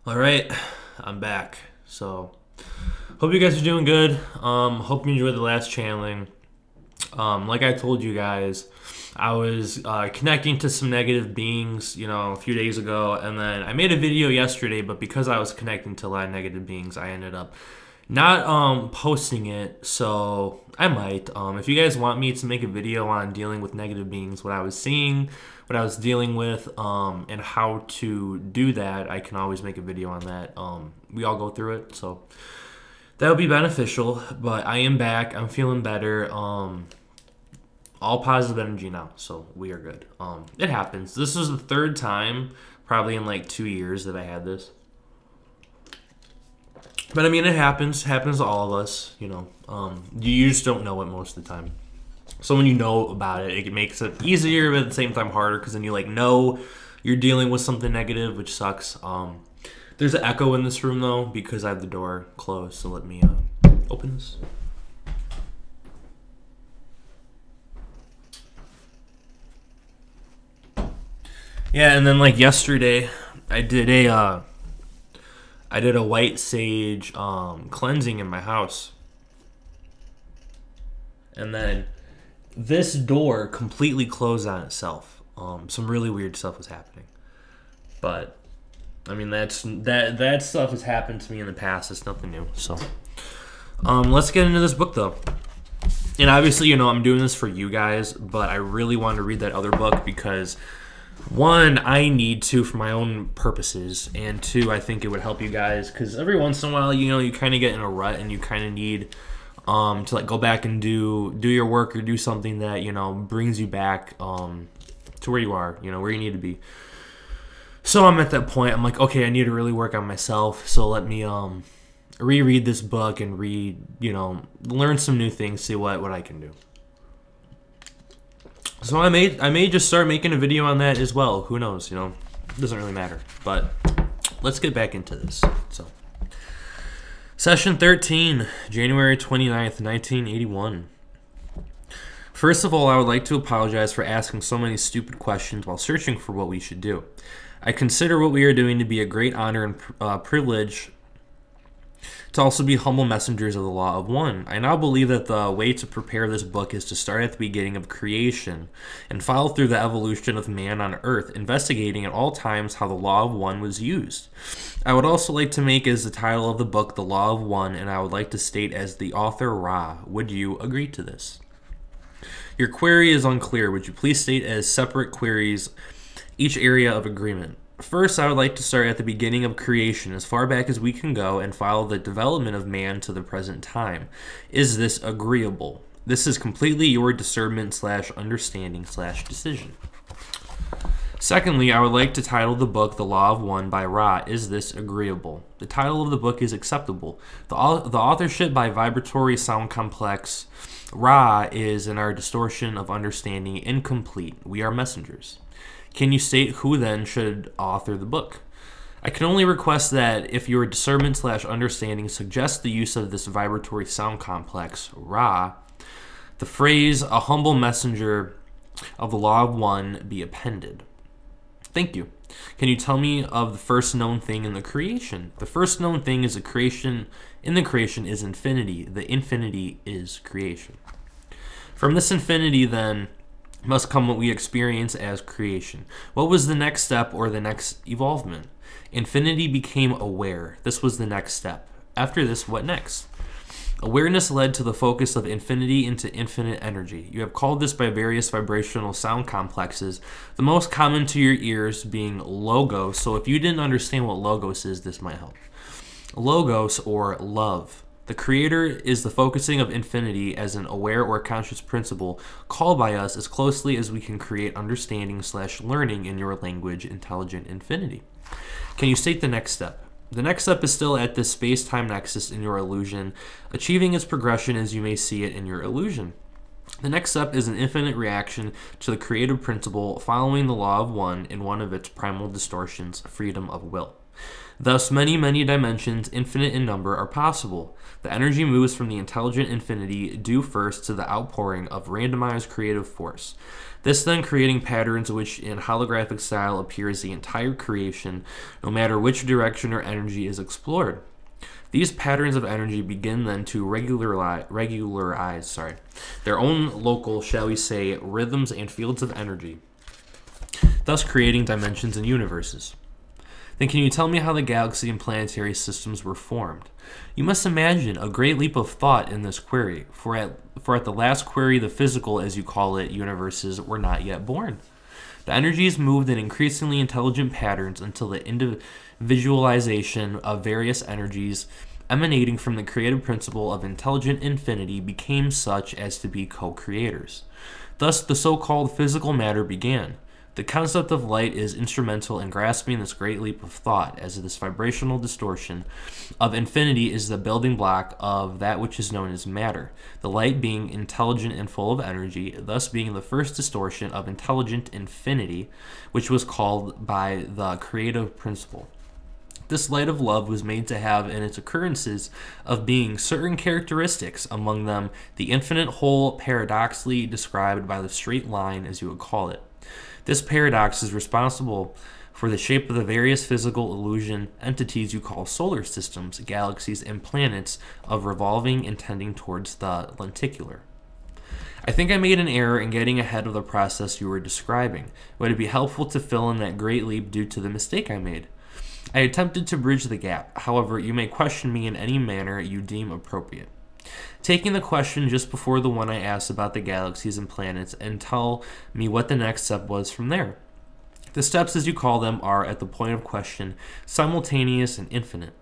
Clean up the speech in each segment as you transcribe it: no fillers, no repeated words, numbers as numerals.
All right, I'm back. So, hope you guys are doing good. Hope you enjoyed the last channeling. Like I told you guys, I was connecting to some negative beings, a few days ago, and then I made a video yesterday. But because I was connecting to a lot of negative beings, I ended up not posting it. So I might. If you guys want me to make a video on dealing with negative beings, what I was seeing, what I was dealing with, and how to do that, I can always make a video on that. We all go through it, so that would be beneficial. But I am back. I'm feeling better. All positive energy now, so we are good. It happens. This is the third time, probably in like 2 years, that I had this. But I mean, it happens. Happens to all of us. You just don't know it most of the time. So when you know about it, it makes it easier, but at the same time harder, because then you know you're dealing with something negative, which sucks. There's an echo in this room though, because I have the door closed. So let me open this. Yeah, and then like yesterday, I did a white sage cleansing in my house, and then this door completely closed on itself. Some really weird stuff was happening, but I mean that stuff has happened to me in the past. It's nothing new. So let's get into this book though. And obviously, I'm doing this for you guys, but I really want to read that other book because, one, I need to for my own purposes, and two, I think it would help you guys because every once in a while, you kind of get in a rut and you kind of need to like go back and do your work or do something that brings you back to where you are, where you need to be. So I'm at that point. I'm like, okay, I need to really work on myself. So let me reread this book and learn some new things, see what I can do. So I may just start making a video on that as well. Who knows? It doesn't really matter. But let's get back into this. So, Session 13, January 29th, 1981. First of all, I would like to apologize for asking so many stupid questions while searching for what we should do. I consider what we are doing to be a great honor and privilege to also be humble messengers of the law of one. I now believe that the way to prepare this book is to start at the beginning of creation and follow through the evolution of man on earth, investigating at all times how the law of one was used. I would also like to make as the title of the book the law of one, and I would like to state as the author Ra. Would you agree to this? Your query is unclear. Would you please state as separate queries each area of agreement? First, I would like to start at the beginning of creation, as far back as we can go, and follow the development of man to the present time. Is this agreeable? This is completely your discernment / understanding / decision. Secondly, I would like to title the book The Law of One by Ra. Is this agreeable? The title of the book is acceptable. The authorship by Vibratory Sound Complex Ra is, in our distortion of understanding, incomplete. We are messengers. Can you state who then should author the book? I can only request that if your discernment / understanding suggests the use of this vibratory sound complex, Ra, the phrase, a humble messenger of the law of one, be appended. Thank you. Can you tell me of the first known thing in the creation? The first known thing is the creation is infinity. The infinity is creation. From this infinity, then, must come what we experience as creation. What was the next step or the next evolvement? Infinity became aware. This was the next step. After this, what next? Awareness led to the focus of infinity into infinite energy. You have called this by various vibrational sound complexes, the most common to your ears being logos. So if you didn't understand what logos is, this might help. Logos, or love. The creator is the focusing of infinity as an aware or conscious principle called by us as closely as we can create understanding / learning in your language, intelligent infinity. Can you state the next step? The next step is still at this space-time nexus in your illusion, achieving its progression as you may see it in your illusion. The next step is an infinite reaction to the creative principle following the law of one in one of its primal distortions, freedom of will. Thus, many, many dimensions, infinite in number, are possible. The energy moves from the intelligent infinity due first to the outpouring of randomized creative force. This then creating patterns which in holographic style appear as the entire creation, no matter which direction or energy is explored. These patterns of energy begin then to regularize their own local, shall we say, rhythms and fields of energy, thus creating dimensions and universes. Then can you tell me how the galaxy and planetary systems were formed? You must imagine a great leap of thought in this query, for at the last query the physical, as you call it, universes were not yet born. The energies moved in increasingly intelligent patterns until the individualization of various energies emanating from the creative principle of intelligent infinity became such as to be co-creators. Thus the so-called physical matter began. The concept of light is instrumental in grasping this great leap of thought, as this vibrational distortion of infinity is the building block of that which is known as matter, the light being intelligent and full of energy, thus being the first distortion of intelligent infinity, which was called by the creative principle. This light of love was made to have in its occurrences of being certain characteristics, among them the infinite whole paradoxically described by the straight line, as you would call it. This paradox is responsible for the shape of the various physical illusion entities you call solar systems, galaxies, and planets of revolving and tending towards the lenticular. I think I made an error in getting ahead of the process you were describing. Would it be helpful to fill in that great leap due to the mistake I made? I attempted to bridge the gap. However, you may question me in any manner you deem appropriate. Taking the question just before the one I asked about the galaxies and planets, and tell me what the next step was from there. The steps, as you call them, are, at the point of question, simultaneous and infinite.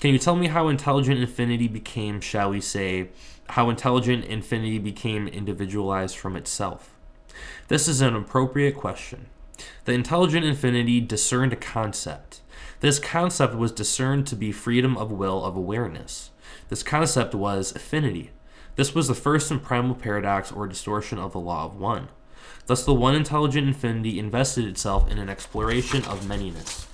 Can you tell me how intelligent infinity became, shall we say, how intelligent infinity became individualized from itself? This is an appropriate question. The intelligent infinity discerned a concept. This concept was discerned to be freedom of will of awareness. This concept was affinity. This was the first and primal paradox or distortion of the law of one. Thus the one intelligent infinity invested itself in an exploration of manyness.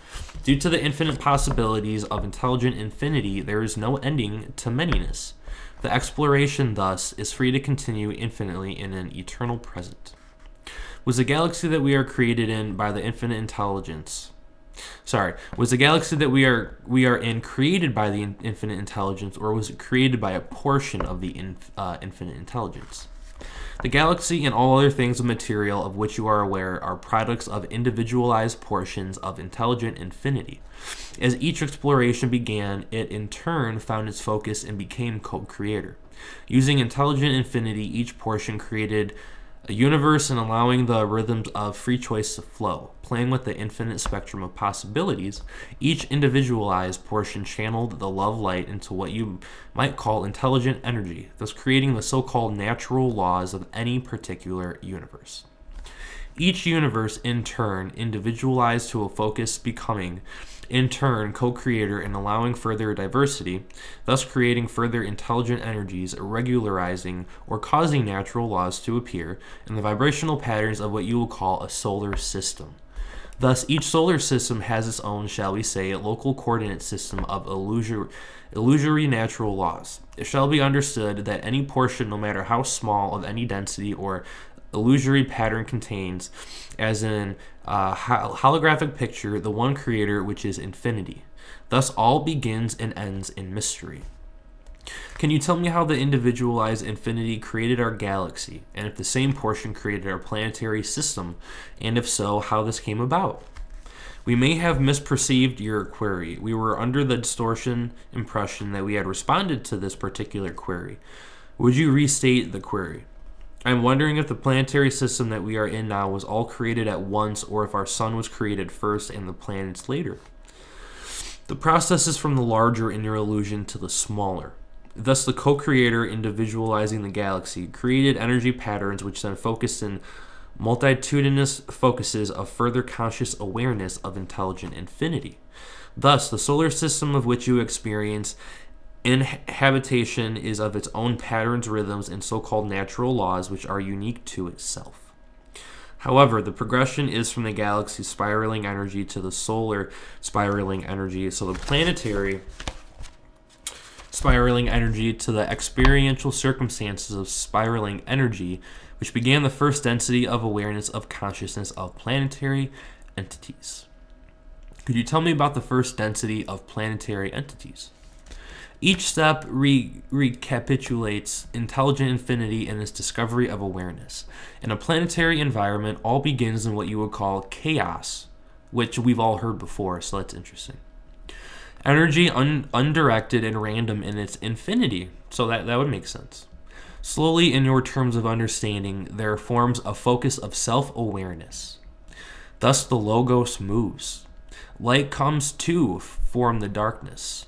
Due to the infinite possibilities of intelligent infinity, there is no ending to manyness. The exploration, thus, is free to continue infinitely in an eternal present. Was the galaxy that we are created in by the infinite intelligence? Was the galaxy that we are in created by the infinite intelligence, or was it created by a portion of the infinite intelligence? The galaxy and all other things of material of which you are aware are products of individualized portions of intelligent infinity. As each exploration began, it in turn found its focus and became co-creator. Using intelligent infinity, each portion created a universe and allowing the rhythms of free choice to flow. Playing with the infinite spectrum of possibilities, each individualized portion channeled the love light into what you might call intelligent energy, thus creating the so-called natural laws of any particular universe. Each universe, in turn, individualized to a focus, becoming, in turn, co-creator and allowing further diversity, thus creating further intelligent energies, regularizing or causing natural laws to appear in the vibrational patterns of what you will call a solar system. Thus, each solar system has its own, shall we say, local coordinate system of illusory natural laws. It shall be understood that any portion, no matter how small, of any density or illusory pattern contains, as in a holographic picture, the one creator, which is infinity. Thus all begins and ends in mystery. Can you tell me how the individualized infinity created our galaxy, and if the same portion created our planetary system, and if so, how this came about? We may have misperceived your query. We were under the distortion impression that we had responded to this particular query. Would you restate the query? I'm wondering if the planetary system that we are in now was all created at once, or if our sun was created first and the planets later. The process is from the larger in your illusion to the smaller. Thus the co-creator, individualizing the galaxy, created energy patterns which then focused in multitudinous focuses of further conscious awareness of intelligent infinity. Thus the solar system of which you experience Inhabitation is of its own patterns, rhythms, and so-called natural laws, which are unique to itself. However, the progression is from the galaxy's spiraling energy to the solar spiraling energy, so the planetary spiraling energy to the experiential circumstances of spiraling energy, which began the first density of awareness of consciousness of planetary entities. Could you tell me about the first density of planetary entities? Each step recapitulates intelligent infinity and its discovery of awareness. In a planetary environment, all begins in what you would call chaos, which we've all heard before, so that's interesting. Energy undirected and random in its infinity, so that would make sense. Slowly, in your terms of understanding, there forms a focus of self-awareness. Thus, the logos moves. Light comes to form the darkness,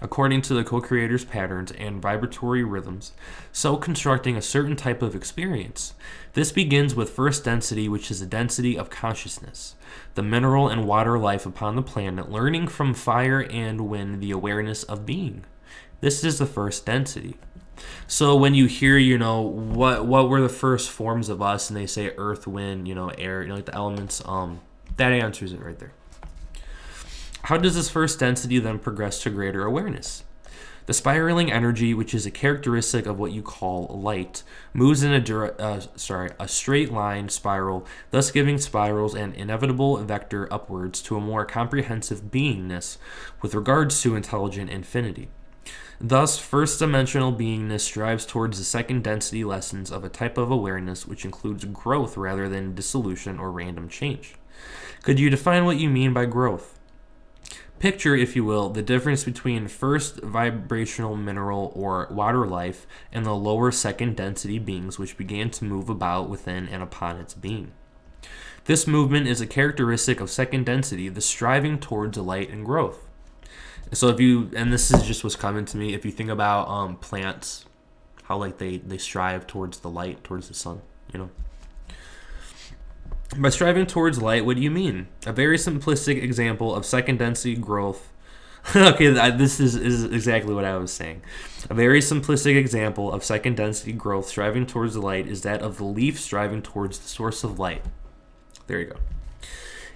according to the co-creator's patterns and vibratory rhythms, so constructing a certain type of experience. This begins with first density, which is a density of consciousness, the mineral and water life upon the planet, learning from fire and wind the awareness of being. This is the first density. So when you hear, what were the first forms of us, and they say earth, wind, air, like the elements, that answers it right there. How does this first density then progress to greater awareness? The spiraling energy, which is a characteristic of what you call light, moves in a straight line spiral, thus giving spirals an inevitable vector upwards to a more comprehensive beingness with regards to intelligent infinity. Thus, first-dimensional beingness strives towards the second density lessons of a type of awareness which includes growth rather than dissolution or random change. Could you define what you mean by growth? Picture, if you will, the difference between first vibrational mineral or water life and the lower second density beings which began to move about within and upon its being. This movement is a characteristic of second density, the striving towards light and growth. So and this is just what's coming to me, if you think about plants, how like they strive towards the light, towards the sun, By striving towards light, what do you mean? A very simplistic example of second density growth. Okay, this is exactly what I was saying. A very simplistic example of second density growth striving towards the light is that of the leaf striving towards the source of light. There you go.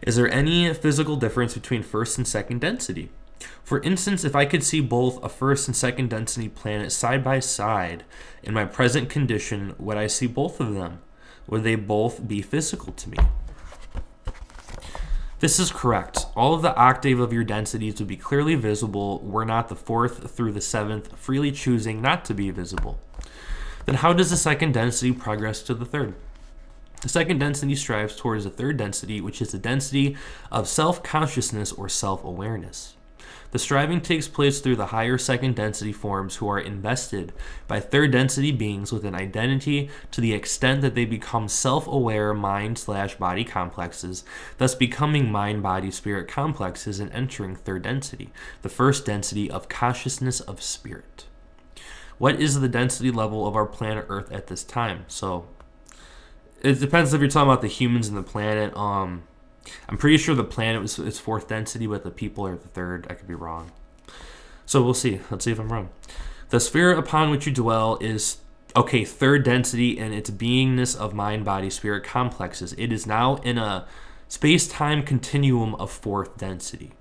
Is there any physical difference between first and second density? For instance, if I could see both a first and second density planet side by side in my present condition, would I see both of them? Would they both be physical to me? This is correct. All of the octave of your densities would be clearly visible were not the fourth through the seventh freely choosing not to be visible. Then how does the second density progress to the third? The second density strives towards the third density, which is the density of self-consciousness or self-awareness. The striving takes place through the higher second density forms who are invested by third density beings with an identity to the extent that they become self-aware mind/body complexes, thus becoming mind-body-spirit complexes and entering third density, the first density of consciousness of spirit. What is the density level of our planet Earth at this time? So it depends if you're talking about the humans and the planet. I'm pretty sure the planet is fourth density, but the people are the third. I could be wrong. So we'll see. Let's see if I'm wrong. The sphere upon which you dwell is, third density in its beingness of mind, body, spirit complexes. It is now in a space-time continuum of fourth density.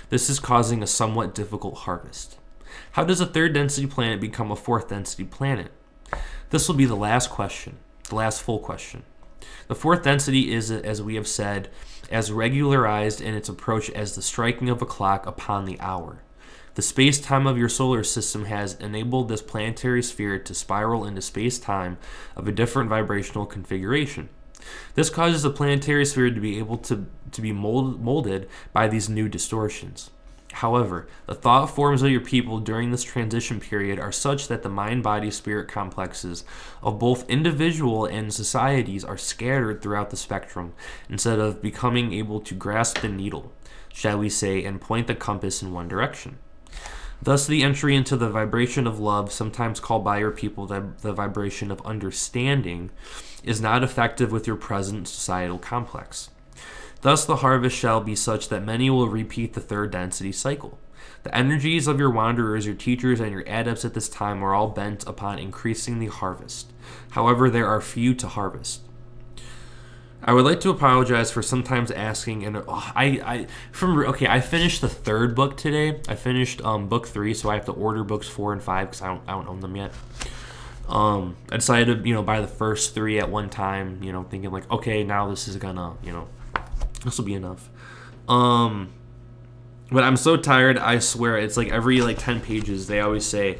This is causing a somewhat difficult harvest. How does a third density planet become a fourth density planet? This will be the last question, the last full question. The fourth density is, as we have said, as regularized in its approach as the striking of a clock upon the hour. The space-time of your solar system has enabled this planetary sphere to spiral into space-time of a different vibrational configuration. This causes the planetary sphere to be able to be molded by these new distortions. However, the thought forms of your people during this transition period are such that the mind-body-spirit complexes of both individual and societies are scattered throughout the spectrum instead of becoming able to grasp the needle, shall we say, and point the compass in one direction. Thus, the entry into the vibration of love, sometimes called by your people the vibration of understanding, is not effective with your present societal complex. Thus, the harvest shall be such that many will repeat the third density cycle. The energies of your wanderers, your teachers, and your adepts at this time are all bent upon increasing the harvest. However, there are few to harvest. I would like to apologize for sometimes asking, and I finished the third book today. I finished book 3, so I have to order books 4 and 5 because I don't own them yet. I decided to buy the first 3 at one time. Thinking like, okay, now this is gonna this will be enough. But I'm so tired. I swear, it's like every 10 pages they always say,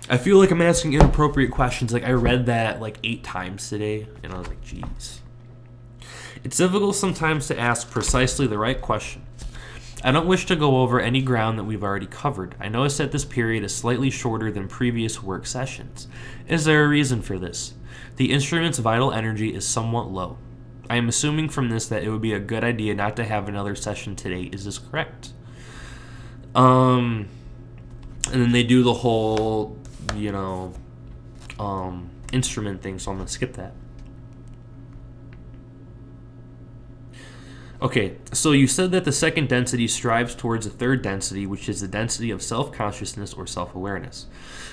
I feel like I'm asking inappropriate questions. Like I read that 8 times today, and I was like, jeez. It's difficult sometimes to ask precisely the right question. I don't wish to go over any ground that we've already covered. I notice that this period is slightly shorter than previous work sessions. Is there a reason for this? The instrument's vital energy is somewhat low. I am assuming from this that it would be a good idea not to have another session today. Is this correct? And then they do the whole, instrument thing, so I'm going to skip that. Okay, so you said that the second density strives towards a third density, which is the density of self-consciousness or self-awareness.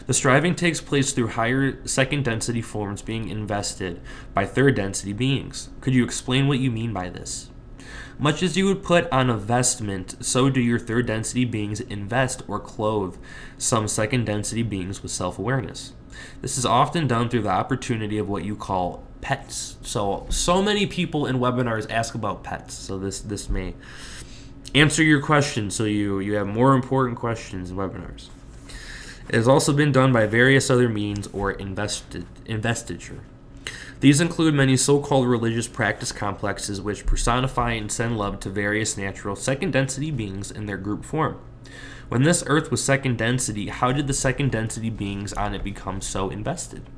The striving takes place through higher second density forms being invested by third density beings. Could you explain what you mean by this? Much as you would put on a vestment, so do your third density beings invest or clothe some second density beings with self-awareness. This is often done through the opportunity of what you call pets. So many people in webinars ask about pets. So this may answer your question, so you have more important questions in webinars. It has also been done by various other means or investiture. These include many so-called religious practice complexes which personify and send love to various natural second density beings in their group form. When this earth was second density, how did the second density beings on it become so invested?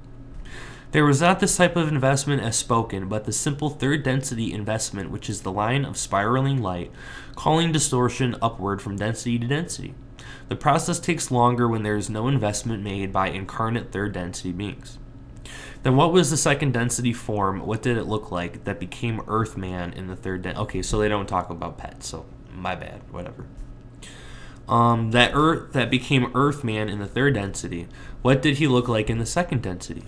There was not this type of investment as spoken, but the simple third density investment, which is the line of spiraling light, calling distortion upward from density to density. The process takes longer when there is no investment made by incarnate third density beings. Then what was the second density form? What did it look like that became Earthman in the third density? Okay, so they don't talk about pets, so my bad, whatever. That became Earthman in the third density. What did he look like in the second density?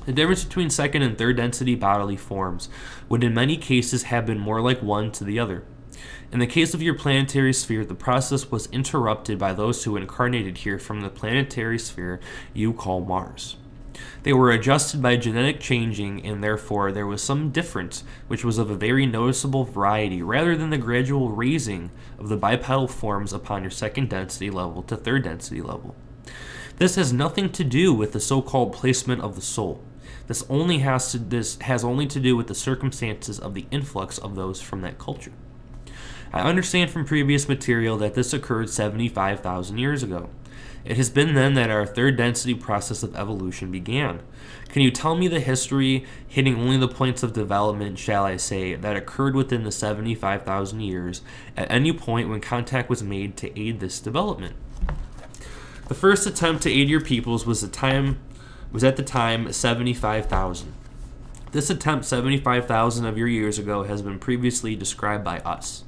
The difference between second and third density bodily forms would in many cases have been more like one to the other. In the case of your planetary sphere, the process was interrupted by those who incarnated here from the planetary sphere you call Mars. They were adjusted by genetic changing, and therefore there was some difference, which was of a very noticeable variety, rather than the gradual raising of the bipedal forms upon your second density level to third density level. This has nothing to do with the so-called placement of the soul. This has only to do with the circumstances of the influx of those from that culture. I understand from previous material that this occurred 75,000 years ago. It has been then that our third density process of evolution began. Can you tell me the history, hitting only the points of development, shall I say, that occurred within the 75,000 years, at any point when contact was made to aid this development? The first attempt to aid your peoples was at the time 75,000. This attempt 75,000 of your years ago has been previously described by us.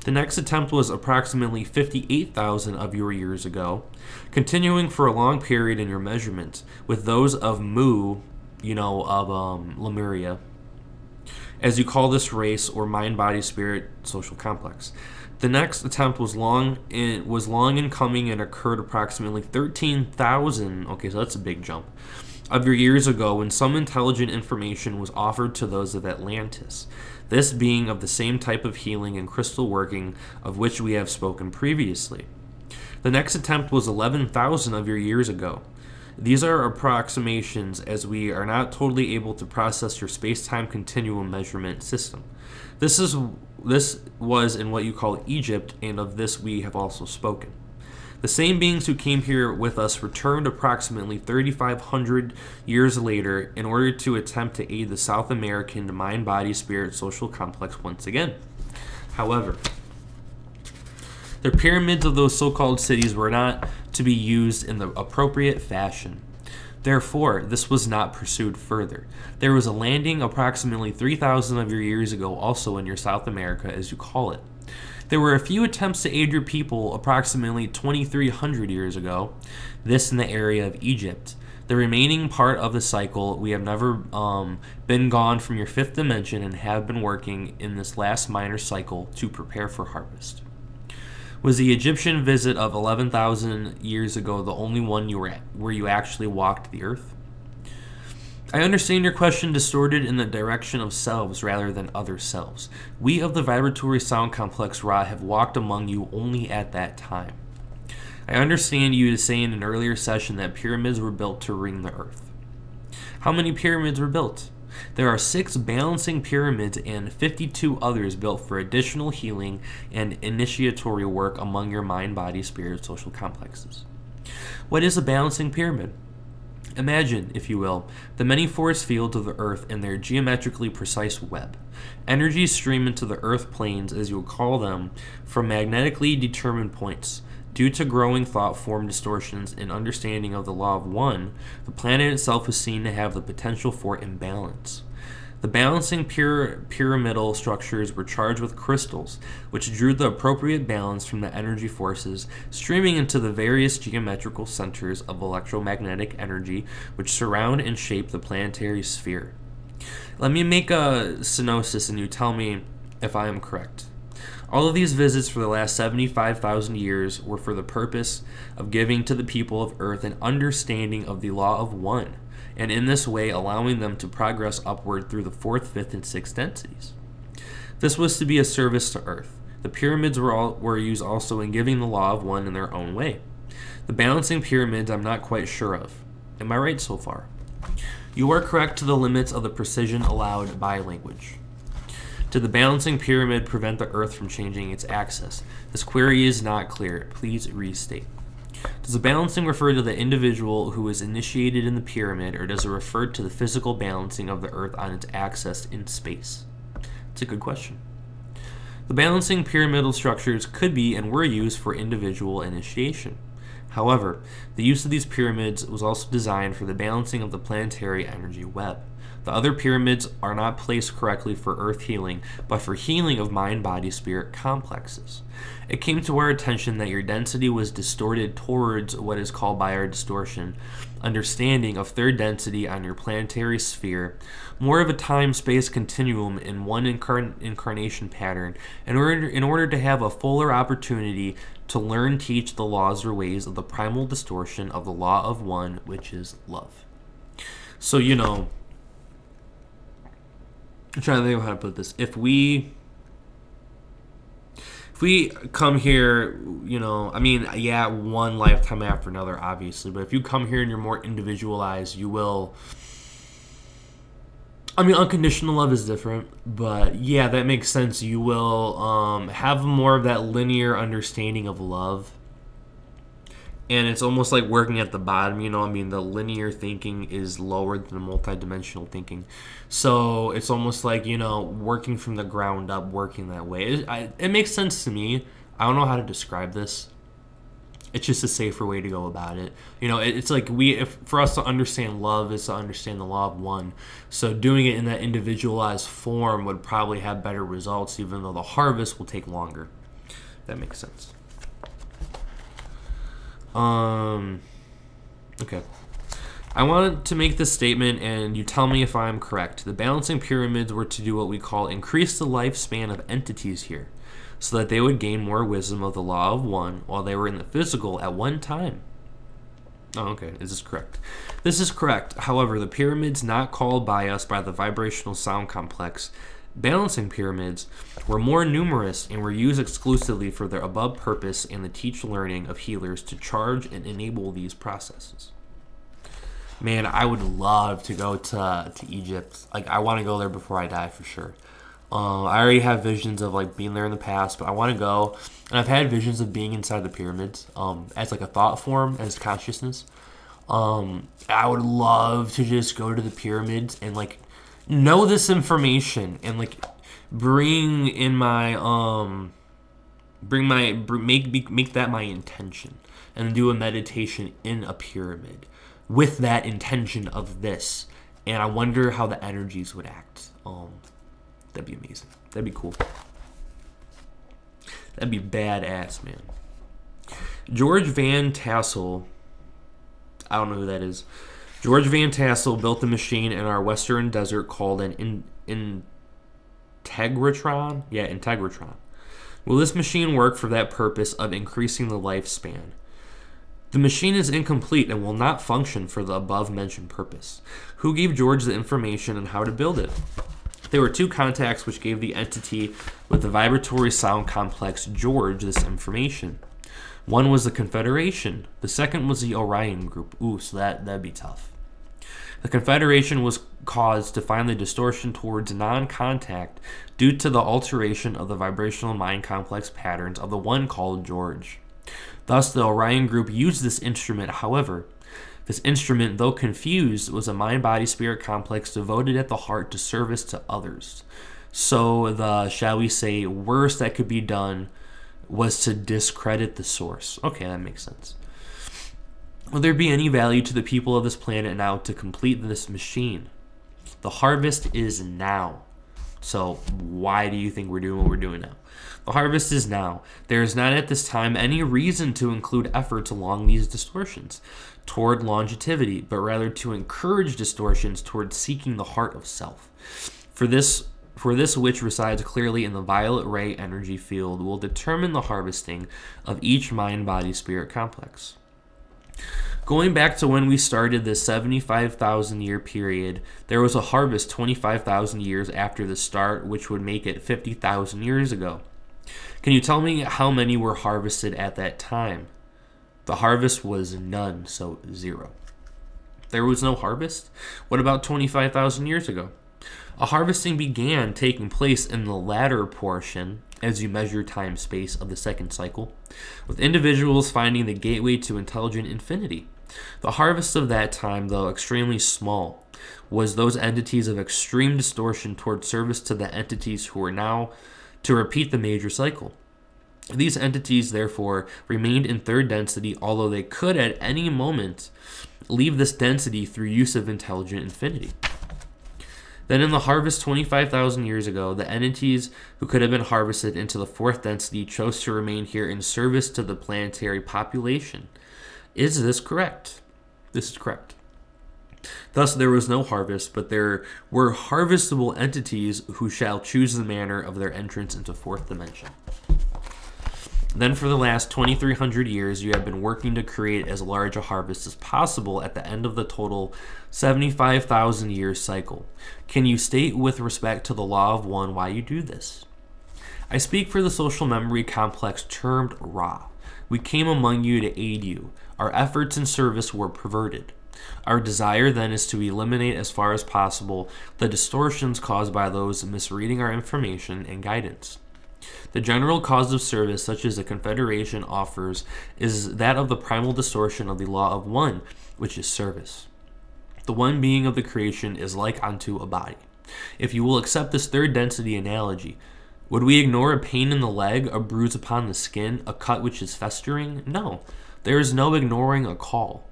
The next attempt was approximately 58,000 of your years ago, continuing for a long period in your measurements, with those of Mu, Lemuria, as you call this race or mind-body-spirit social complex. The next attempt was long in coming and occurred approximately 13,000, okay, so that's a big jump, of your years ago when some intelligent information was offered to those of Atlantis, this being of the same type of healing and crystal working of which we have spoken previously. The next attempt was 11,000 of your years ago. These are approximations, as we are not totally able to process your space-time continuum measurement system. This was in what you call Egypt, and of this we have also spoken. The same beings who came here with us returned approximately 3,500 years later in order to attempt to aid the South American mind-body-spirit social complex once again. However, the pyramids of those so-called cities were not to be used in the appropriate fashion. Therefore, this was not pursued further. There was a landing approximately 3,000 of your years ago also in your South America, as you call it. There were a few attempts to aid your people approximately 2,300 years ago, this in the area of Egypt. The remaining part of the cycle, we have never been gone from your fifth dimension and have been working in this last minor cycle to prepare for harvest. Was the Egyptian visit of 11,000 years ago the only one you were at, where you actually walked the earth? I understand your question distorted in the direction of selves rather than other selves. We of the vibratory sound complex Ra have walked among you only at that time. I understand you to say in an earlier session that pyramids were built to ring the earth. How many pyramids were built? There are 6 balancing pyramids and 52 others built for additional healing and initiatory work among your mind, body, spirit, social complexes. What is a balancing pyramid? Imagine, if you will, the many force fields of the earth and their geometrically precise web. Energies stream into the earth planes, as you will call them, from magnetically determined points. Due to growing thought form distortions and understanding of the law of one, the planet itself is seen to have the potential for imbalance. The balancing pyramidal structures were charged with crystals, which drew the appropriate balance from the energy forces streaming into the various geometrical centers of electromagnetic energy which surround and shape the planetary sphere. Let me make a synopsis and you tell me if I am correct. All of these visits for the last 75,000 years were for the purpose of giving to the people of Earth an understanding of the law of one, and in this way allowing them to progress upward through the 4th, 5th, and 6th densities. This was to be a service to Earth. The pyramids were used also in giving the law of one in their own way. The balancing pyramids I'm not quite sure of. Am I right so far? You are correct to the limits of the precision allowed by language. Did the balancing pyramid prevent the Earth from changing its axis? This query is not clear. Please restate. Does the balancing refer to the individual who is initiated in the pyramid, or does it refer to the physical balancing of the Earth on its axis in space? It's a good question. The balancing pyramidal structures could be and were used for individual initiation. However, the use of these pyramids was also designed for the balancing of the planetary energy web. The other pyramids are not placed correctly for earth healing, but for healing of mind, body, spirit complexes. It came to our attention that your density was distorted towards what is called by our distortion understanding of third density on your planetary sphere, more of a time-space continuum in one incarnation pattern, in order to have a fuller opportunity to learn, teach the laws or ways of the primal distortion of the law of one, which is love. So, you know, I'm trying to think of how to put this. If we come here, you know, I mean, yeah, one lifetime after another, obviously, but if you come here and you're more individualized, you will, I mean, unconditional love is different, but yeah, that makes sense. You will have more of that linear understanding of love. And it's almost like working at the bottom, you know, I mean, the linear thinking is lower than the multidimensional thinking. So it's almost like, you know, working from the ground up, working that way. It makes sense to me. I don't know how to describe this. It's just a safer way to go about it. You know, it's like for us to understand love is to understand the law of one. So doing it in that individualized form would probably have better results, even though the harvest will take longer. That makes sense. Okay. I want to make this statement and you tell me if I'm correct. The balancing pyramids were to do what we call increase the lifespan of entities here, so that they would gain more wisdom of the law of one while they were in the physical at one time. Oh, okay. Is this correct? This is correct. However, the pyramids not called by us by the vibrational sound complex balancing pyramids were more numerous and were used exclusively for their above purpose and the teach learning of healers to charge and enable these processes. Man, I would love to go to Egypt. Like, I want to go there before I die for sure. I already have visions of like being there in the past, but I want to go. And I've had visions of being inside the pyramids as like a thought form, as consciousness. I would love to just go to the pyramids and like know this information and like bring in my make that my intention and do a meditation in a pyramid with that intention of this. And I wonder how the energies would act. That'd be amazing. That'd be cool. That'd be badass, man. George Van Tassel, I don't know who that is. George Van Tassel built a machine in our western desert called an Integratron. Yeah, Integratron. Will this machine work for that purpose of increasing the lifespan? The machine is incomplete and will not function for the above-mentioned purpose. Who gave George the information on how to build it? There were two contacts which gave the entity with the vibratory sound complex George this information. One was the Confederation. The second was the Orion Group. Ooh, so that'd be tough. The Confederation was caused to find the distortion towards non-contact due to the alteration of the vibrational mind complex patterns of the one called George. Thus, the Orion Group used this instrument. However, this instrument, though confused, was a mind-body-spirit complex devoted at the heart to service to others. So the, shall we say, worst that could be done was to discredit the source. Okay, that makes sense. Will there be any value to the people of this planet now to complete this machine? The harvest is now. So why do you think we're doing what we're doing now? The harvest is now. There is not at this time any reason to include efforts along these distortions toward longevity, but rather to encourage distortions toward seeking the heart of self. For this which resides clearly in the violet ray energy field will determine the harvesting of each mind-body-spirit complex. Going back to when we started this 75,000 year period, there was a harvest 25,000 years after the start, which would make it 50,000 years ago. Can you tell me how many were harvested at that time? The harvest was none, so 0. There was no harvest? What about 25,000 years ago? A harvesting began taking place in the latter portion, as you measure time-space, of the second cycle, with individuals finding the gateway to intelligent infinity. The harvest of that time, though extremely small, was those entities of extreme distortion toward service to the entities who were now to repeat the major cycle. These entities, therefore, remained in third density, although they could at any moment leave this density through use of intelligent infinity. Then in the harvest 25,000 years ago, the entities who could have been harvested into the fourth density chose to remain here in service to the planetary population. Is this correct? This is correct. Thus there was no harvest, but there were harvestable entities who shall choose the manner of their entrance into fourth dimension. Then for the last 2,300 years, you have been working to create as large a harvest as possible at the end of the total 75,000 year cycle. Can you state with respect to the law of one why you do this? I speak for the social memory complex termed Ra. We came among you to aid you. Our efforts in service were perverted. Our desire then is to eliminate as far as possible the distortions caused by those misreading our information and guidance. The general cause of service, such as the Confederation offers, is that of the primal distortion of the law of one, which is service. The one being of the creation is like unto a body. If you will accept this third density analogy, would we ignore a pain in the leg, a bruise upon the skin, a cut which is festering? No, there is no ignoring a call.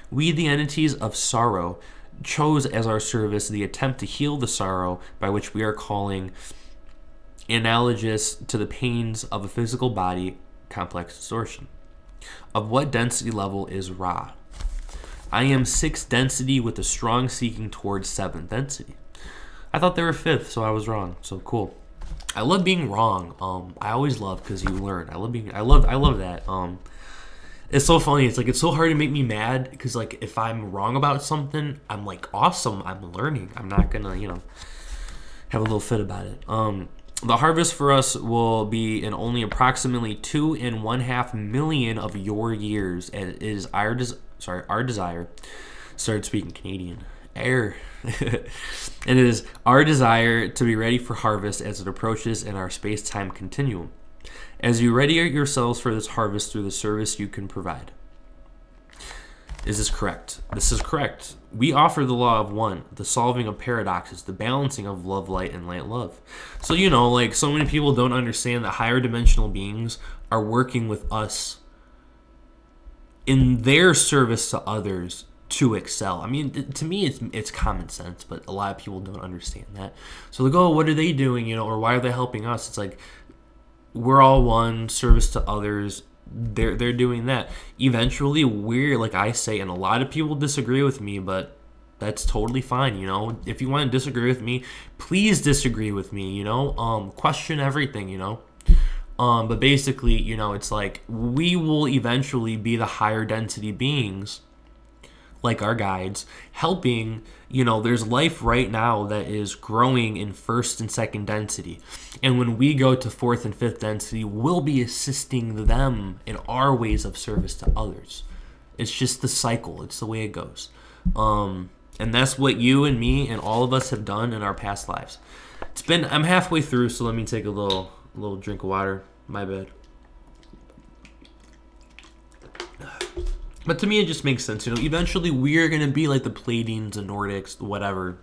We, the entities of sorrow, chose as our service the attempt to heal the sorrow by which we are calling analogous to the pains of a physical body complex distortion. Of what density level is Ra? I am 6th density with a strong seeking towards 7th density. I thought they were 5th, so I was wrong. So cool. I love being wrong. I always love because you learn. I love that. It's so funny. It's like it's so hard to make me mad because like if I'm wrong about something, I'm like awesome. I'm learning. I'm not gonna have a little fit about it. The harvest for us will be in only approximately 2.5 million of your years, and it is our desire. Started speaking Canadian. And it is our desire to be ready for harvest as it approaches in our space-time continuum. As you ready yourselves for this harvest through the service you can provide. Is this correct? This is correct. We offer the law of one, the solving of paradoxes, the balancing of love, light, and light, love. So, like so many people don't understand that higher dimensional beings are working with us in their service to others to excel. I mean, to me, it's common sense, but a lot of people don't understand that. So they go, oh, what are they doing, or why are they helping us? It's like, we're all one, service to others. They're doing that. Eventually, we're, like I say, and a lot of people disagree with me, but that's totally fine, you know. If you want to disagree with me, please disagree with me, you know. Question everything, you know. But basically, you know, it's like we will eventually be the higher density beings, like our guides, helping, you know, there's life right now that is growing in first and second density. And when we go to fourth and fifth density, we'll be assisting them in our ways of service to others. It's just the cycle. It's the way it goes. And that's what you and me and all of us have done in our past lives. I'm halfway through, so let me take a little drink of water. My bad. But to me, it just makes sense, you know. Eventually, we're gonna be like the Pleiadians, the Nordics, whatever,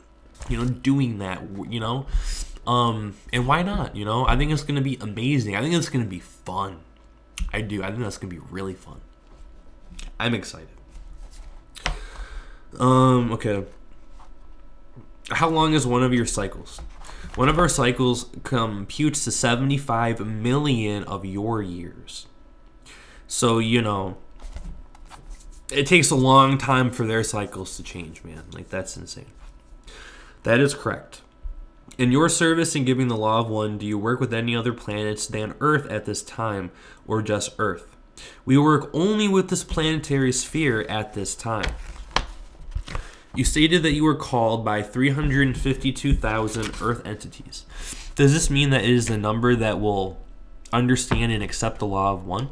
you know, doing that, you know. And why not? You know, I think it's gonna be amazing. I think it's gonna be fun. I do. I think that's gonna be really fun. I'm excited. Okay. How long is one of your cycles? One of our cycles computes to 75 million of your years. So, you know, it takes a long time for their cycles to change, man. Like, that's insane. That is correct. In your service in giving the law of one, do you work with any other planets than Earth at this time, or just Earth? We work only with this planetary sphere at this time. You stated that you were called by 352,000 Earth entities. Does this mean that it is the number that will understand and accept the law of one?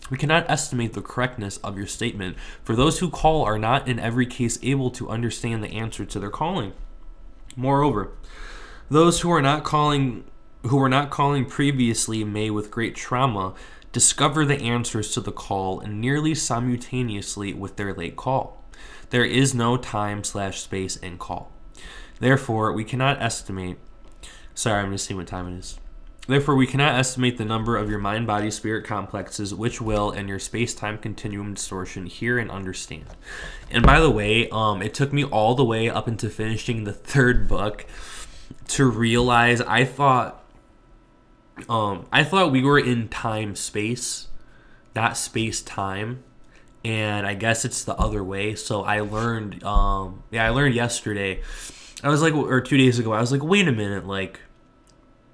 We cannot estimate the correctness of your statement, for those who call are not in every case able to understand the answer to their calling. Moreover, those who were not calling previously may, with great trauma, discover the answers to the call and nearly simultaneously with their late call. There is no time/space in call. Therefore, we cannot estimate. Sorry, I'm just seeing what time it is. Therefore, we cannot estimate the number of your mind-body-spirit complexes which will, in your space-time continuum distortion, hear and understand. And by the way, it took me all the way up into finishing the third book to realize I thought we were in time-space, not space-time. And I guess it's the other way. So I learned, I learned yesterday. I was like, or 2 days ago, I was like, wait a minute, like,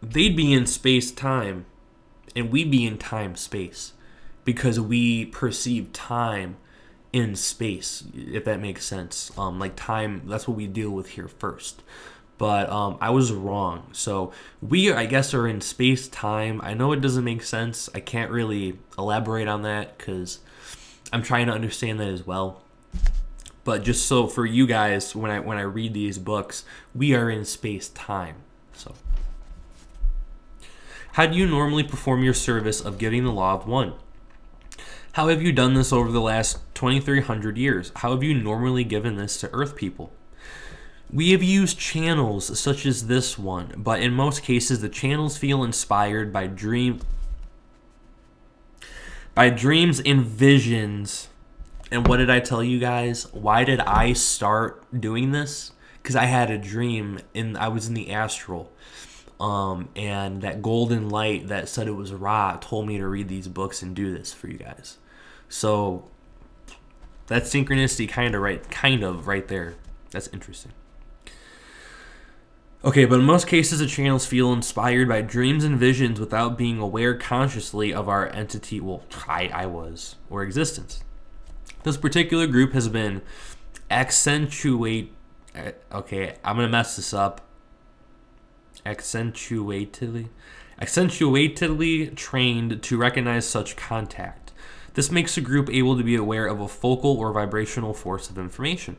they'd be in space-time, and we'd be in time-space, because we perceive time in space, if that makes sense. Like time, that's what we deal with here first. But I was wrong. So we, I guess, are in space-time. I know it doesn't make sense. I can't really elaborate on that, because I'm trying to understand that as well. But just so for you guys, when I read these books, we are in space-time. So, how do you normally perform your service of giving the law of one? How have you done this over the last 2,300 years? How have you normally given this to Earth people? We have used channels such as this one, but in most cases, the channels feel inspired by dreams and visions. And what did I tell you guys? Why did I start doing this? Because I had a dream, and I was in the astral. And that golden light that said it was Ra told me to read these books and do this for you guys. So that synchronicity kind of right there. That's interesting. Okay, but in most cases, the channels feel inspired by dreams and visions without being aware consciously of our entity, well, I was, or existence. This particular group has been accentuatedly trained to recognize such contact. This makes the group able to be aware of a focal or vibrational force of information.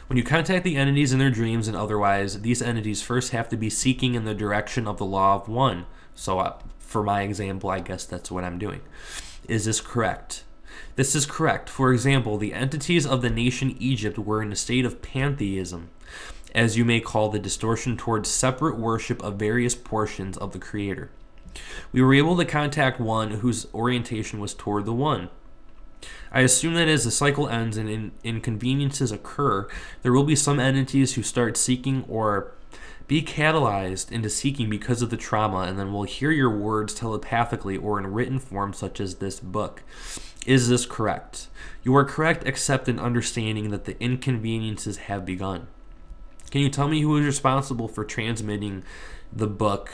When you contact the entities in their dreams and otherwise, these entities first have to be seeking in the direction of the law of one. So for my example, I guess that's what I'm doing. Is this correct? This is correct. For example, the entities of the nation Egypt were in a state of pantheism, as you may call the distortion towards separate worship of various portions of the Creator. We were able to contact one whose orientation was toward the one. I assume that as the cycle ends and inconveniences occur, there will be some entities who start seeking or be catalyzed into seeking because of the trauma, and then will hear your words telepathically or in written form such as this book. Is this correct? You are correct, except in understanding that the inconveniences have begun. Can you tell me who is responsible for transmitting the book?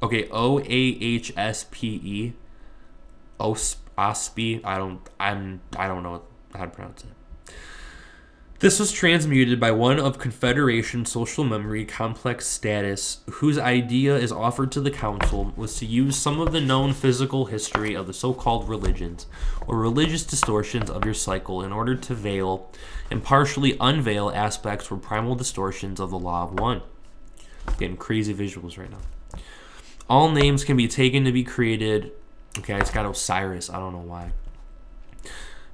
Okay, OAHSPE. OSPE. I don't know how to pronounce it. This was transmuted by one of Confederation Social Memory Complex Status, whose idea is offered to the Council was to use some of the known physical history of the so-called religions or religious distortions of your cycle in order to veil and partially unveil aspects or primal distortions of the Law of One. Getting crazy visuals right now. All names can be taken to be created. Okay, it's got Osiris. I don't know why.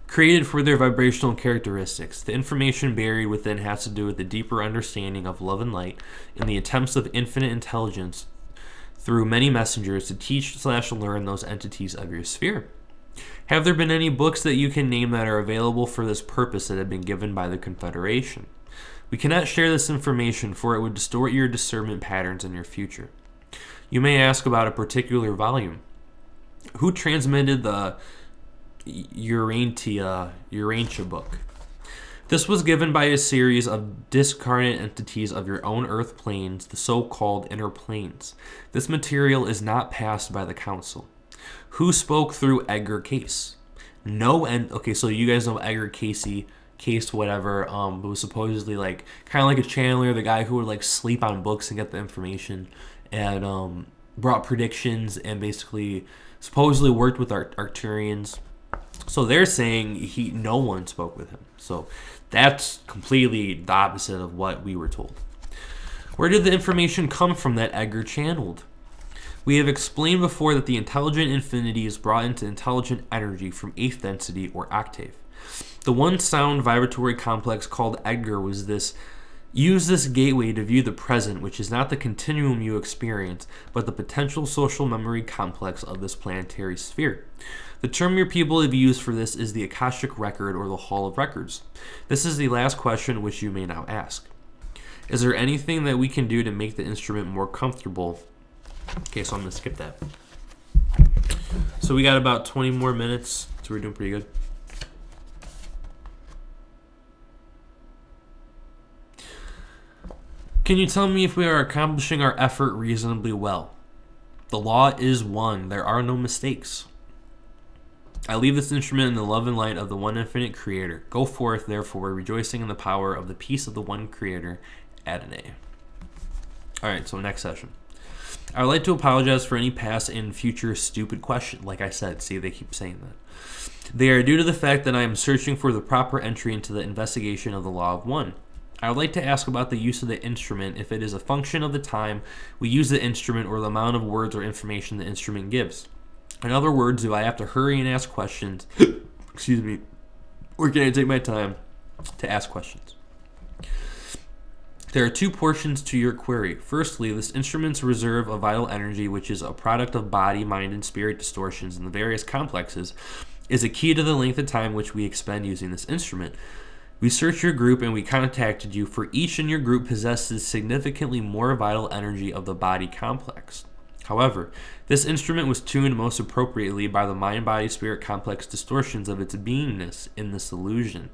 Created for their vibrational characteristics. The information buried within has to do with the deeper understanding of love and light and the attempts of infinite intelligence through many messengers to teach/learn those entities of your sphere. Have there been any books that you can name that are available for this purpose that have been given by the Confederation? We cannot share this information, for it would distort your discernment patterns in your future. You may ask about a particular volume. Who transmitted the Urantia book? This was given by a series of discarnate entities of your own earth planes, the so-called inner planes. This material is not passed by the Council. Who spoke through Edgar Case? Okay, so you guys know Edgar Case whatever, but was supposedly like kind of like a channeler, the guy who would like sleep on books and get the information, and brought predictions and basically supposedly worked with Arcturians. So they're saying no one spoke with him. So that's completely the opposite of what we were told. Where did the information come from that Edgar channeled? We have explained before that the intelligent infinity is brought into intelligent energy from 8th density or octave. The one sound vibratory complex called Edgar used this gateway to view the present, which is not the continuum you experience, but the potential social memory complex of this planetary sphere. The term your people have used for this is the Akashic Record or the Hall of Records. This is the last question which you may now ask. Is there anything that we can do to make the instrument more comfortable? Okay, so I'm going to skip that. So we got about 20 more minutes, so we're doing pretty good. Can you tell me if we are accomplishing our effort reasonably well? The law is one. There are no mistakes. I leave this instrument in the love and light of the one infinite creator. Go forth, therefore, rejoicing in the power of the peace of the one creator. Adonai. Alright, so next session. I would like to apologize for any past and future stupid questions. Like I said, see, they keep saying that. They are due to the fact that I am searching for the proper entry into the investigation of the Law of One. I would like to ask about the use of the instrument, if it is a function of the time we use the instrument or the amount of words or information the instrument gives. In other words, do I have to hurry and ask questions, excuse me, or can I take my time to ask questions? There are two portions to your query. Firstly, this instrument's reserve of vital energy, which is a product of body, mind, and spirit distortions in the various complexes, is a key to the length of time which we expend using this instrument. We searched your group and we contacted you, for each in your group possesses significantly more vital energy of the body complex. However, this instrument was tuned most appropriately by the mind-body-spirit complex distortions of its beingness in this illusion.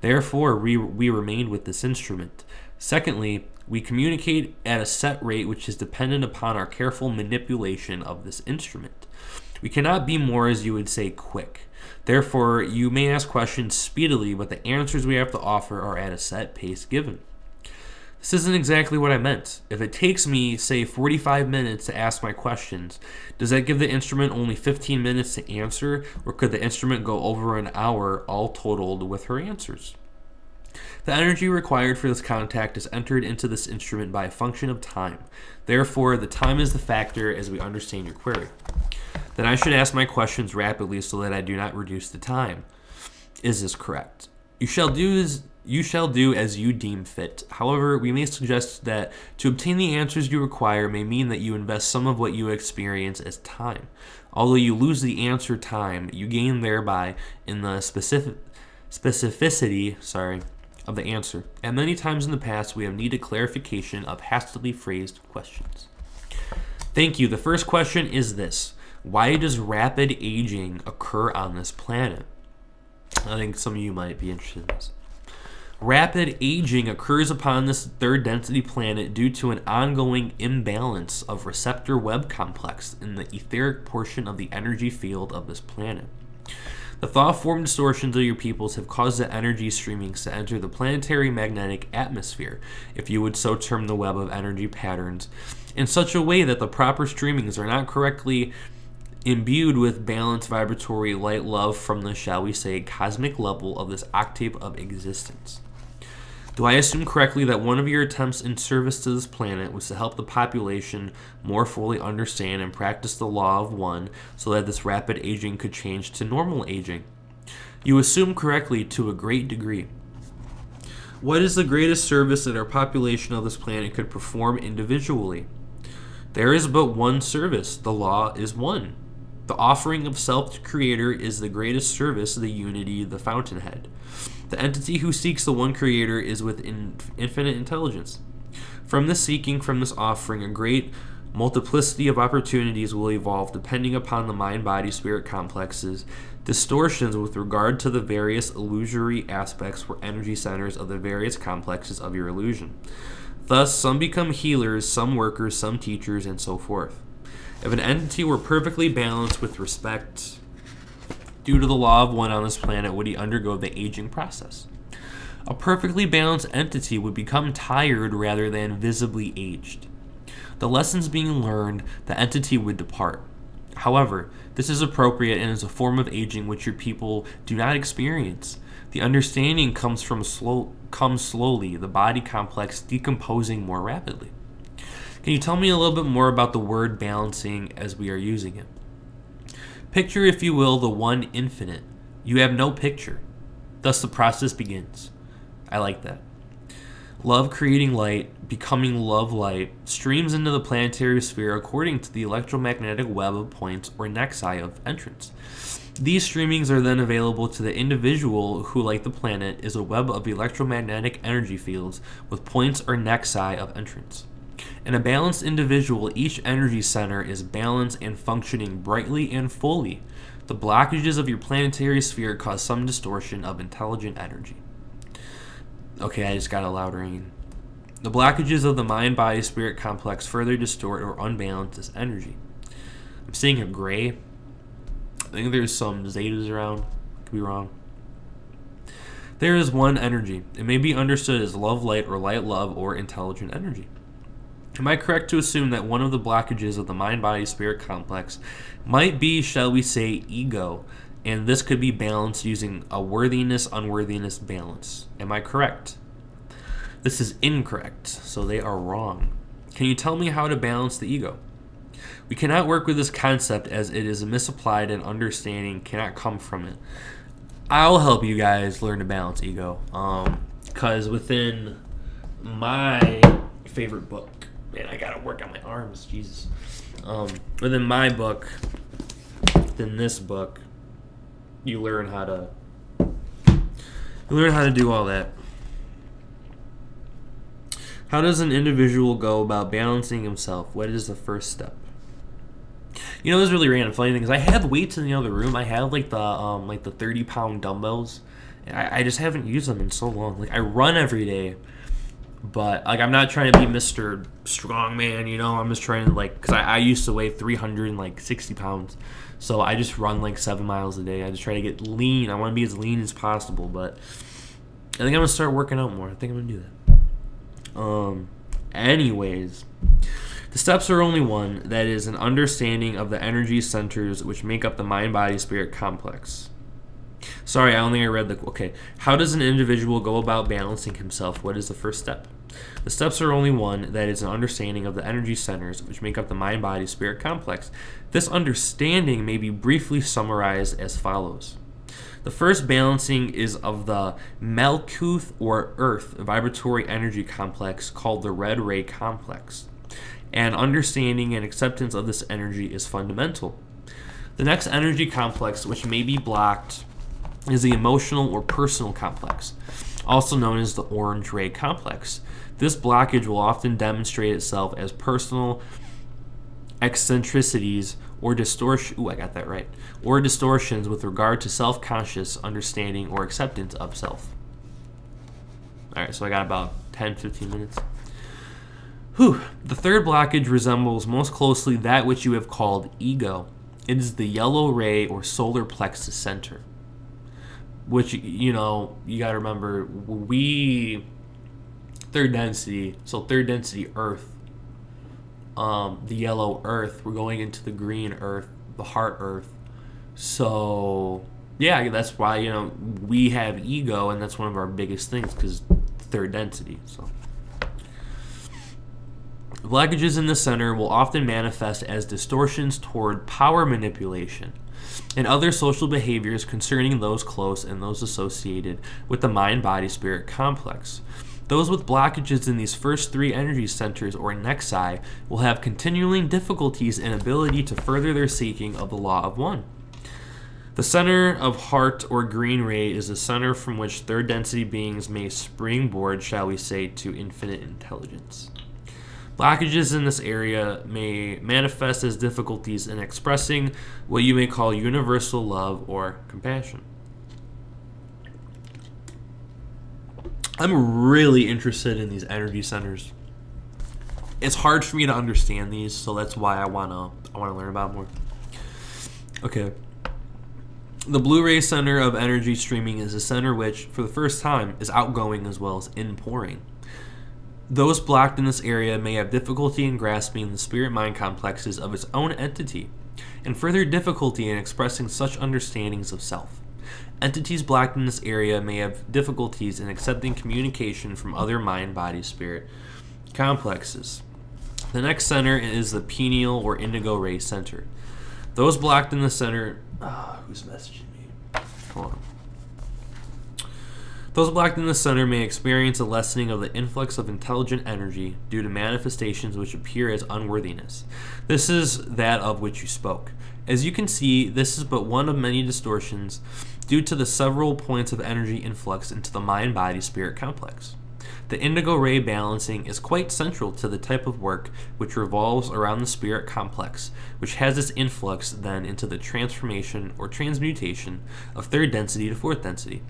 Therefore, we remained with this instrument. Secondly, we communicate at a set rate which is dependent upon our careful manipulation of this instrument. We cannot be more, as you would say, quick. Therefore, you may ask questions speedily, but the answers we have to offer are at a set pace given. This isn't exactly what I meant. If it takes me, say, 45 minutes to ask my questions, does that give the instrument only 15 minutes to answer, or could the instrument go over an hour all totaled with her answers? The energy required for this contact is entered into this instrument by a function of time. Therefore, the time is the factor as we understand your query. Then I should ask my questions rapidly so that I do not reduce the time. Is this correct? You shall do as you deem fit. However, we may suggest that to obtain the answers you require may mean that you invest some of what you experience as time. Although you lose the answer time, you gain thereby in the specificity of the answer, and many times in the past we have needed clarification of hastily phrased questions. Thank you. The first question is this: why does rapid aging occur on this planet? I think some of you might be interested in this. Rapid aging occurs upon this third density planet due to an ongoing imbalance of receptor web complex in the etheric portion of the energy field of this planet. The thought-form distortions of your peoples have caused the energy streamings to enter the planetary magnetic atmosphere, if you would so term the web of energy patterns, in such a way that the proper streamings are not correctly imbued with balanced vibratory light love from the, shall we say, cosmic level of this octave of existence. Do I assume correctly that one of your attempts in service to this planet was to help the population more fully understand and practice the law of one so that this rapid aging could change to normal aging? You assume correctly to a great degree. What is the greatest service that our population of this planet could perform individually? There is but one service. The law is one. The offering of self to Creator is the greatest service, the unity, the fountainhead. The entity who seeks the one Creator is with infinite intelligence. From this seeking, from this offering, a great multiplicity of opportunities will evolve depending upon the mind-body-spirit complexes, distortions with regard to the various illusory aspects or energy centers of the various complexes of your illusion. Thus, some become healers, some workers, some teachers, and so forth. If an entity were perfectly balanced with respect due to the law of one on this planet, would he undergo the aging process? A perfectly balanced entity would become tired rather than visibly aged. The lessons being learned, the entity would depart. However, this is appropriate and is a form of aging which your people do not experience. The understanding comes slowly, the body complex decomposing more rapidly. Can you tell me a little bit more about the word balancing as we are using it? Picture, if you will, the one infinite. You have no picture. Thus the process begins. I like that. Love creating light, becoming love light, streams into the planetary sphere according to the electromagnetic web of points or nexi of entrance. These streamings are then available to the individual who, like the planet, is a web of electromagnetic energy fields with points or nexi of entrance. In a balanced individual, each energy center is balanced and functioning brightly and fully. The blockages of your planetary sphere cause some distortion of intelligent energy. Okay, I just got a loud ringing. The blockages of the mind-body-spirit complex further distort or unbalance this energy. I'm seeing a gray. I think there's some zetas around. Could be wrong. There is one energy. It may be understood as love light or light love or intelligent energy. Am I correct to assume that one of the blockages of the mind-body-spirit complex might be, shall we say, ego, and this could be balanced using a worthiness-unworthiness balance? Am I correct? This is incorrect, so they are wrong. Can you tell me how to balance the ego? We cannot work with this concept as it is misapplied and understanding cannot come from it. I'll help you guys learn to balance ego, because within my favorite book, man, I gotta work on my arms, Jesus. Within my book, within this book, you learn how to do all that. How does an individual go about balancing himself? What is the first step? You know, this is really random. Funny thing is, I have weights in the other room. I have like the 30-pound dumbbells. And I just haven't used them in so long. Like, I run every day. But, like, I'm not trying to be Mr. Strongman, you know? I'm just trying to, like, because I used to weigh 360 pounds. So I just run, like, 7 miles a day. I just try to get lean. I want to be as lean as possible. But I think I'm going to start working out more. I think I'm going to do that. Anyways, the steps are only one. That is an understanding of the energy centers which make up the mind-body-spirit complex. Sorry, I only read the... Okay. How does an individual go about balancing himself? What is the first step? The steps are only one. That is an understanding of the energy centers which make up the mind-body-spirit complex. This understanding may be briefly summarized as follows. The first balancing is of the Malkuth or Earth vibratory energy complex called the red ray complex. And understanding and acceptance of this energy is fundamental. The next energy complex which may be blocked is the emotional or personal complex. also known as the orange ray complex. This blockage will often demonstrate itself as personal eccentricities or or distortions with regard to self-conscious understanding or acceptance of self. All right, so I got about 10-15 minutes. The third blockage resembles most closely that which you have called ego. It is the yellow ray or solar plexus center, which, you got to remember, third density earth, the yellow earth, we're going into the green earth, the heart earth. So yeah, that's why we have ego, and that's one of our biggest things, because third density. So blockages in the center will often manifest as distortions toward power manipulation and other social behaviors concerning those close and those associated with the mind-body-spirit complex. Those with blockages in these first three energy centers or nexi will have continuing difficulties in ability to further their seeking of the law of one. The center of heart or green ray is the center from which third density beings may springboard, shall we say, to infinite intelligence. Blockages in this area may manifest as difficulties in expressing what you may call universal love or compassion. I'm really interested in these energy centers. It's hard for me to understand these, so that's why I wanna learn about more. Okay. The blue ray center of energy streaming is a center which, for the first time, is outgoing as well as inpouring. Those blocked in this area may have difficulty in grasping the spirit-mind complexes of its own entity, and further difficulty in expressing such understandings of self. Entities blocked in this area may have difficulties in accepting communication from other mind-body-spirit complexes. The next center is the pineal or indigo ray center. Those blocked in the center... who's messaging me? Hold on. Those blocked in the center may experience a lessening of the influx of intelligent energy due to manifestations which appear as unworthiness. This is that of which you spoke. As you can see, this is but one of many distortions due to the several points of energy influx into the mind-body-spirit complex. The indigo ray balancing is quite central to the type of work which revolves around the spirit complex, which has its influx then into the transformation or transmutation of third density to fourth density.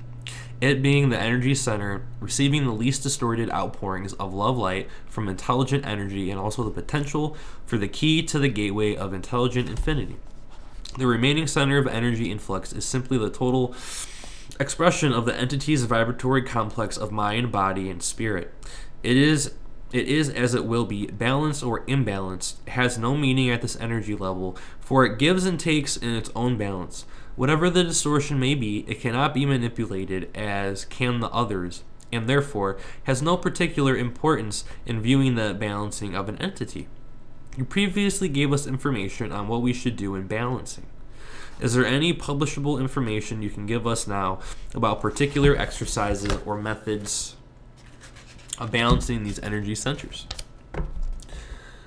It being the energy center, receiving the least distorted outpourings of love light from intelligent energy, and also the potential for the key to the gateway of intelligent infinity. The remaining center of energy influx is simply the total expression of the entity's vibratory complex of mind, body, and spirit. It is as it will be, balanced or imbalanced, has no meaning at this energy level, for it gives and takes in its own balance. Whatever the distortion may be, it cannot be manipulated as can the others, and therefore has no particular importance in viewing the balancing of an entity. You previously gave us information on what we should do in balancing. Is there any publishable information you can give us now about particular exercises or methods of balancing these energy centers?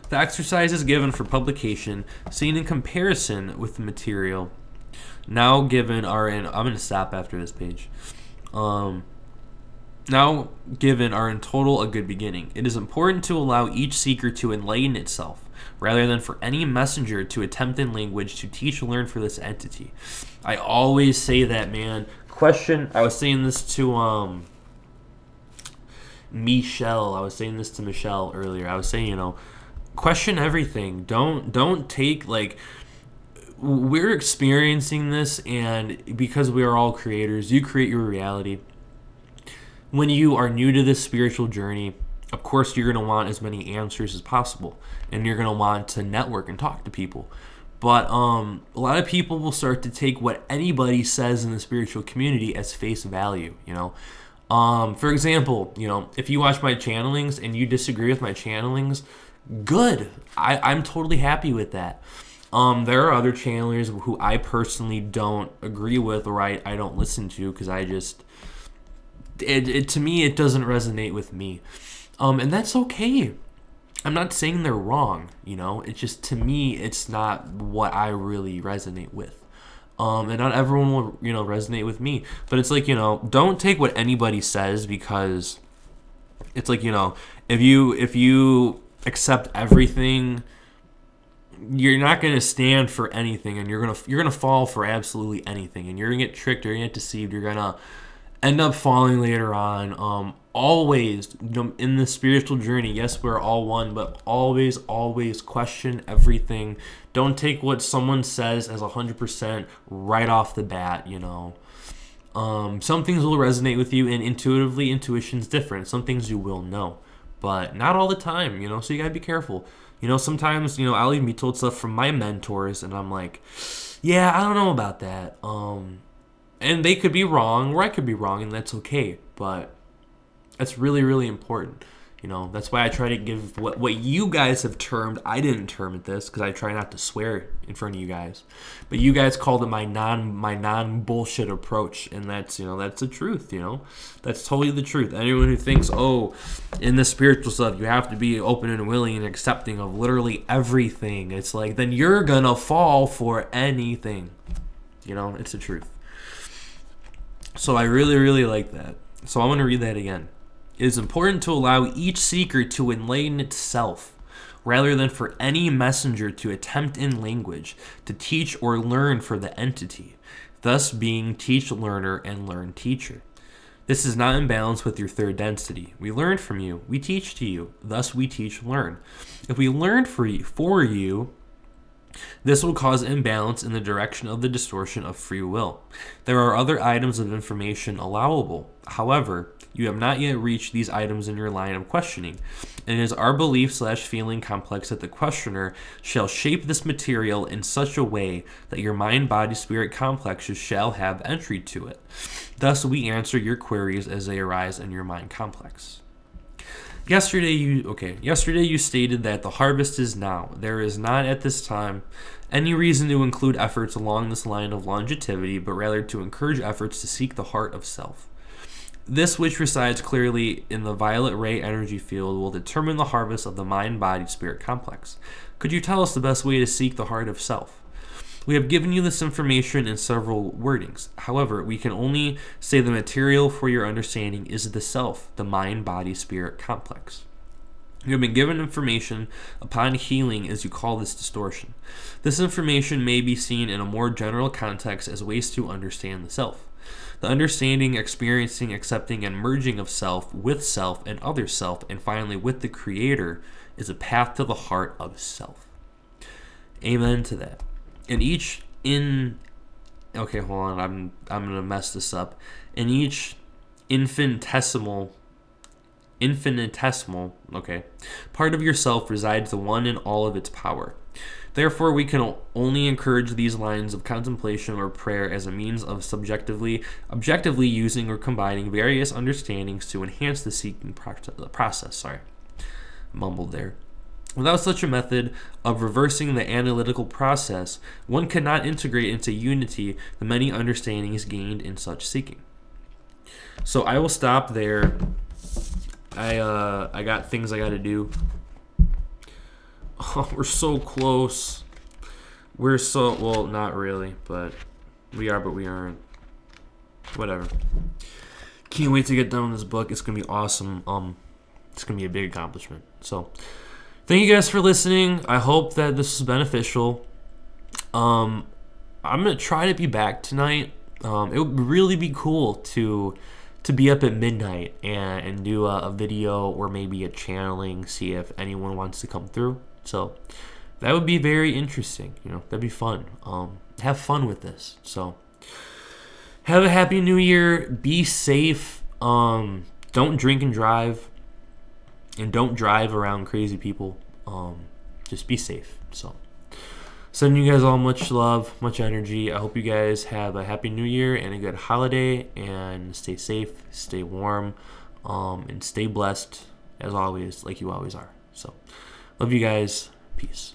The exercises given for publication, seen in comparison with the material now given are in... I'm going to stop after this page. Now given are in total a good beginning. It is important to allow each seeker to enlighten itself, rather than for any messenger to attempt in language to teach or learn for this entity. I always say that, man. I was saying this to Michelle. I was saying this to Michelle earlier. I was saying, question everything. Don't take, like... We're experiencing this, and because we are all creators, you create your reality. When you are new to this spiritual journey, of course you're going to want as many answers as possible, and you're going to want to network and talk to people. But a lot of people will start to take what anybody says in the spiritual community as face value, For example, if you watch my channelings and you disagree with my channelings, good. I'm totally happy with that. There are other channelers who I personally don't agree with, or I don't listen to, because I just... to me, it doesn't resonate with me. And that's okay. I'm not saying they're wrong, It's just, to me, it's not what I really resonate with. And not everyone will, resonate with me. But it's like, don't take what anybody says, because it's like, if you accept everything, you're not going to stand for anything, and you're going to fall for absolutely anything, and you're going to get tricked, or you're going to get deceived, you're going to end up falling later on. Always, in the spiritual journey, yes, we're all one, but always question everything. Don't take what someone says as 100% right off the bat. Some things will resonate with you, and intuitively, intuition's different. Some things you will know, but not all the time. So you gotta be careful. Sometimes I'll even be told stuff from my mentors, and I'm like, yeah, I don't know about that. And they could be wrong, or I could be wrong, and that's okay. But that's really, really important. That's why I try to give what you guys have termed. I didn't term it this, because I try not to swear in front of you guys. But you guys called it my non bullshit approach, and that's that's the truth. That's totally the truth. Anyone who thinks, oh, in the spiritual stuff you have to be open and willing and accepting of literally everything, it's like, then you're gonna fall for anything. It's the truth. So I really, really like that. So I'm going to read that again. It is important to allow each seeker to enlighten itself, rather than for any messenger to attempt in language to teach or learn for the entity, thus being teach-learner and learn-teacher. This is not in balance with your third density. We learn from you, we teach to you, thus we teach-learn. If we learn for you, this will cause imbalance in the direction of the distortion of free will. There are other items of information allowable. However, you have not yet reached these items in your line of questioning, and it is our belief/feeling complex that the questioner shall shape this material in such a way that your mind-body-spirit complexes shall have entry to it. Thus, we answer your queries as they arise in your mind complex. Yesterday you stated that the harvest is now. There is not at this time any reason to include efforts along this line of longevity, but rather to encourage efforts to seek the heart of self. This, which resides clearly in the violet ray energy field, will determine the harvest of the mind-body-spirit complex. Could you tell us the best way to seek the heart of self? We have given you this information in several wordings. However, we can only say the material for your understanding is the self, the mind-body-spirit complex. You have been given information upon healing, as you call this distortion. This information may be seen in a more general context as ways to understand the self. The understanding, experiencing, accepting, and merging of self and other self, and finally with the Creator, is a path to the heart of self. Amen to that. Okay, hold on, I'm gonna mess this up. In each infinitesimal, part of yourself resides the one in all of its power. Therefore, we can only encourage these lines of contemplation or prayer as a means of objectively using or combining various understandings to enhance the seeking process. Sorry, mumbled there. Without such a method of reversing the analytical process, one cannot integrate into unity the many understandings gained in such seeking. So I will stop there. I got things I got to do. Oh, we're so close. Well, not really, but we are, but we aren't. Whatever. Can't wait to get done with this book. It's gonna be awesome. It's gonna be a big accomplishment. So, thank you guys for listening. I hope that this is beneficial. I'm gonna try to be back tonight. It would really be cool to be up at midnight and do a video or maybe a channeling, see if anyone wants to come through. So that would be very interesting. That'd be fun. Have fun with this. So have a happy new year. Be safe. Don't drink and drive, and don't drive around crazy people. Just be safe. So sending you guys all much love, much energy. I hope you guys have a happy new year and a good holiday, and stay safe, stay warm, and stay blessed as always, like you always are. So love you guys. Peace.